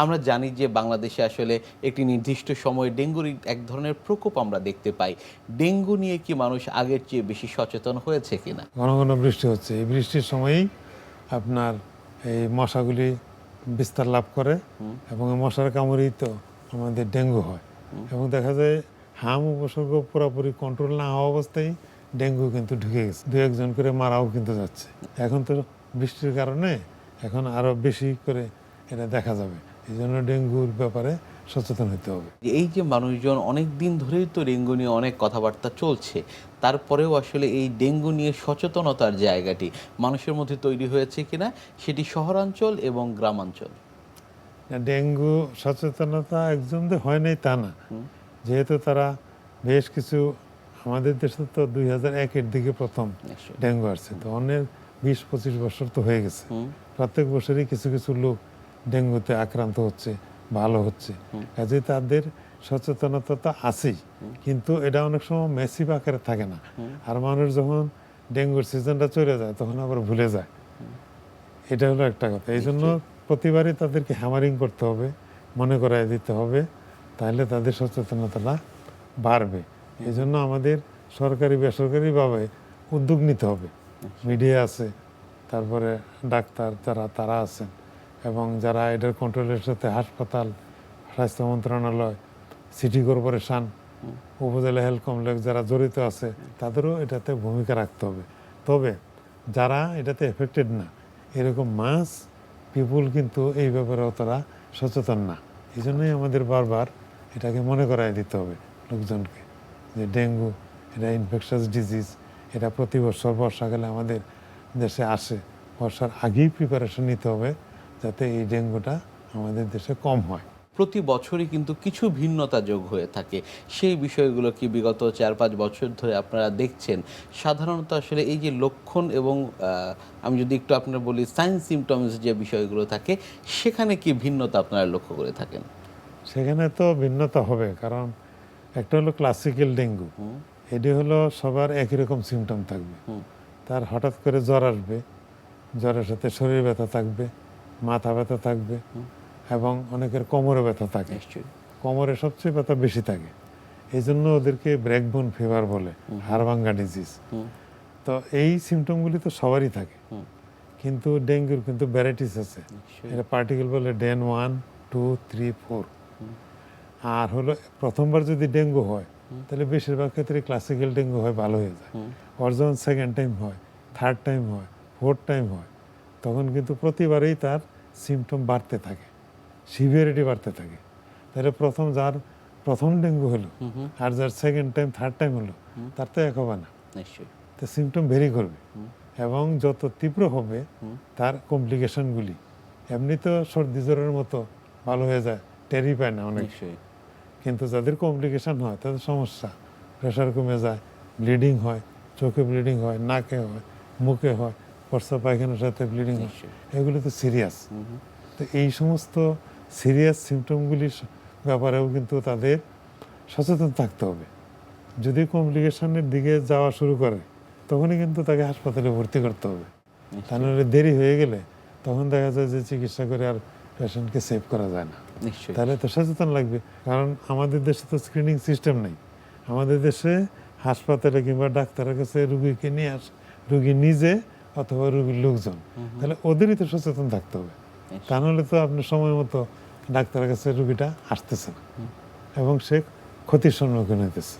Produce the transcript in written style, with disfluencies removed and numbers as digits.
আমরা জানি যে বাংলাদেশে আসলে একটি নির্দিষ্ট সময়ে ডেঙ্গুর এক ধরনের প্রকোপ আমরা দেখতে পাই। ডেঙ্গু নিয়ে কি মানুষ আগের চেয়ে বেশি সচেতন হয়েছে কিনা? ঘন ঘন বৃষ্টি হচ্ছে, এই বৃষ্টির সময়ই আপনার এই মশাগুলি বিস্তার লাভ করে এবং এই মশার কামড়েই তো আমাদের ডেঙ্গু হয়। এবং দেখা যায় হাম উপসর্গ পুরোপুরি কন্ট্রোল না হওয়া অবস্থায় ডেঙ্গু কিন্তু ঢুকে গেছে, দু একজন করে মারাও কিন্তু যাচ্ছে। এখন তো বৃষ্টির কারণে এখন আরো বেশি করে এটা দেখা যাবে, এই জন্য ডেঙ্গুর ব্যাপারে সচেতন হতে হবে। এই যে মানুষজন অনেক দিন ধরেই তো ডেঙ্গু নিয়ে অনেক কথাবার্তা চলছে, তারপরেও আসলে এই ডেঙ্গু নিয়ে সচেতনতার জায়গাটি মানুষের মধ্যে তৈরি হয়েছে কিনা, সেটি শহরাঞ্চল এবং গ্রামাঞ্চল। ডেঙ্গু সচেতনতা একদম যে হয় নাই তা না, যেহেতু তারা বেশ কিছু, আমাদের দেশে তো 2001-এর দিকে প্রথম নিশ্চয়ই। ডেঙ্গু আসছে, তো অনেক 20-25 বছর তো হয়ে গেছে। প্রত্যেক বছরই কিছু কিছু লোক ডেঙ্গুতে আক্রান্ত হচ্ছে, ভালো হচ্ছে। কাজে তাদের সচেতনতা তো আছেই, কিন্তু এটা অনেক সময় ম্যাসিভ আকারে থাকে না। আর মানুষ যখন ডেঙ্গুর সিজনটা চলে যায় তখন আবার ভুলে যায়, এটা হলো একটা কথা। এই জন্য প্রতিবারই তাদেরকে হ্যামারিং করতে হবে, মনে করাই দিতে হবে, তাহলে তাদের সচেতনতাটা বাড়বে। এই জন্য আমাদের সরকারি বেসরকারিভাবে উদ্যোগ নিতে হবে। মিডিয়া আছে, তারপরে ডাক্তার যারা তারা আছেন, এবং যারা এটার কন্ট্রোলের সাথে হাসপাতাল, স্বাস্থ্য মন্ত্রণালয়, সিটি কর্পোরেশন, উপজেলা হেলথ কমপ্লেক্স যারা জড়িত আছে, তাদেরও এটাতে ভূমিকা রাখতে হবে। তবে যারা এটাতে এফেক্টেড না, এরকম মাস পিপুল কিন্তু এই ব্যাপারে তারা সচেতন না। এই জন্যই আমাদের বারবার এটাকে মনে করাই দিতে হবে লোকজনকে, যে ডেঙ্গু এটা ইনফেকশাস ডিজিজ, এটা প্রতি বছর বর্ষাকালে আমাদের দেশে আসে। বর্ষার আগেই প্রিপারেশন নিতে হবে যাতে এই ডেঙ্গুটা আমাদের দেশে কম হয়। প্রতি বছরই কিন্তু কিছু ভিন্নতা যোগ হয়ে থাকে। সেই বিষয়গুলো কি বিগত 4-5 বছর ধরে আপনারা দেখছেন? সাধারণত আসলে এই যে লক্ষণ এবং আমি যদি একটু আপনার বলি সাইন সিম্পটমস যে বিষয়গুলো থাকে, সেখানে কি ভিন্নতা আপনারা লক্ষ্য করে থাকেন? সেখানে তো ভিন্নতা হবে, কারণ একটা হলো ক্লাসিক্যাল ডেঙ্গু, এটি হলো সবার একই রকম সিমটম থাকবে। তার হঠাৎ করে জ্বর আসবে, জ্বরের সাথে শরীর ব্যথা থাকবে, মাথা ব্যথা থাকবে, এবং অনেকের কোমরে ব্যথা থাকে। নিশ্চয়ই। কোমরে সবচেয়ে ব্যথা বেশি থাকে, এই জন্য ওদেরকে ব্রেকবোন ফিভার বলে, হাড়ভাঙ্গা ডিজিজ। তো এই সিমটমগুলি তো সবারই থাকে, কিন্তু ডেঙ্গুর কিন্তু ভ্যারাইটিস আছে। এটা পার্টিকেল বলে ডেন 1, 2, 3, 4। আর হলো প্রথমবার যদি ডেঙ্গু হয় তাহলে বেশিরভাগ ক্ষেত্রে ক্লাসিক্যাল ডেঙ্গু হয়, ভালো হয়ে যায়। ওর যখন সেকেন্ড টাইম হয়, থার্ড টাইম হয়, ফোর্থ টাইম হয়, তখন কিন্তু প্রতিবারেই তার সিমটম বাড়তে থাকে, সিভিয়ারিটি বাড়তে থাকে। তাহলে যার প্রথম ডেঙ্গু হলো আর যার সেকেন্ড টাইম থার্ড টাইম হলো, তার তো এক হবে না, নিশ্চয়ই। তো সিমটম ভেরি করবে। এবং যত তীব্র হবে তার কমপ্লিকেশনগুলি, এমনি তো সর্দি জ্বরের মতো ভালো হয়ে যায়, টেরি পায় না অনেক, কিন্তু যাদের কমপ্লিকেশন হয় তাদের সমস্যা, প্রেশার কমে যায়, ব্লিডিং হয়, চোখে ব্লিডিং হয়, নাকে হয়, মুখে হয়, প্রস্রাব পায়খানার সাথে ব্লিডিং হয়, এগুলো তো সিরিয়াস। তো এই সমস্ত সিরিয়াস সিমটমগুলির ব্যাপারেও কিন্তু তাদের সচেতন থাকতে হবে। যদি কমপ্লিকেশনের দিকে যাওয়া শুরু করে তখনই কিন্তু তাকে হাসপাতালে ভর্তি করতে হবে, তা নাহলে দেরি হয়ে গেলে তখন দেখা যায় যে চিকিৎসা করে আর পেশেন্টকে সেভ করা যায় না। তাহলে তো সচেতন লাগবে, কারণ আমাদের দেশে তো স্ক্রিনিং সিস্টেম নেই। আমাদের দেশে হাসপাতালে কিংবা ডাক্তারের কাছে রুগীকে নিয়ে আসে রুগী নিজে অথবা রুগীর লোকজন, তাহলে ওদেরই তো সচেতন থাকতে হবে। তা নাহলে তো আপনি সময় মতো ডাক্তারের কাছে রুগীটা আসতেছে না এবং সে ক্ষতির সম্মুখীন হইতেছে।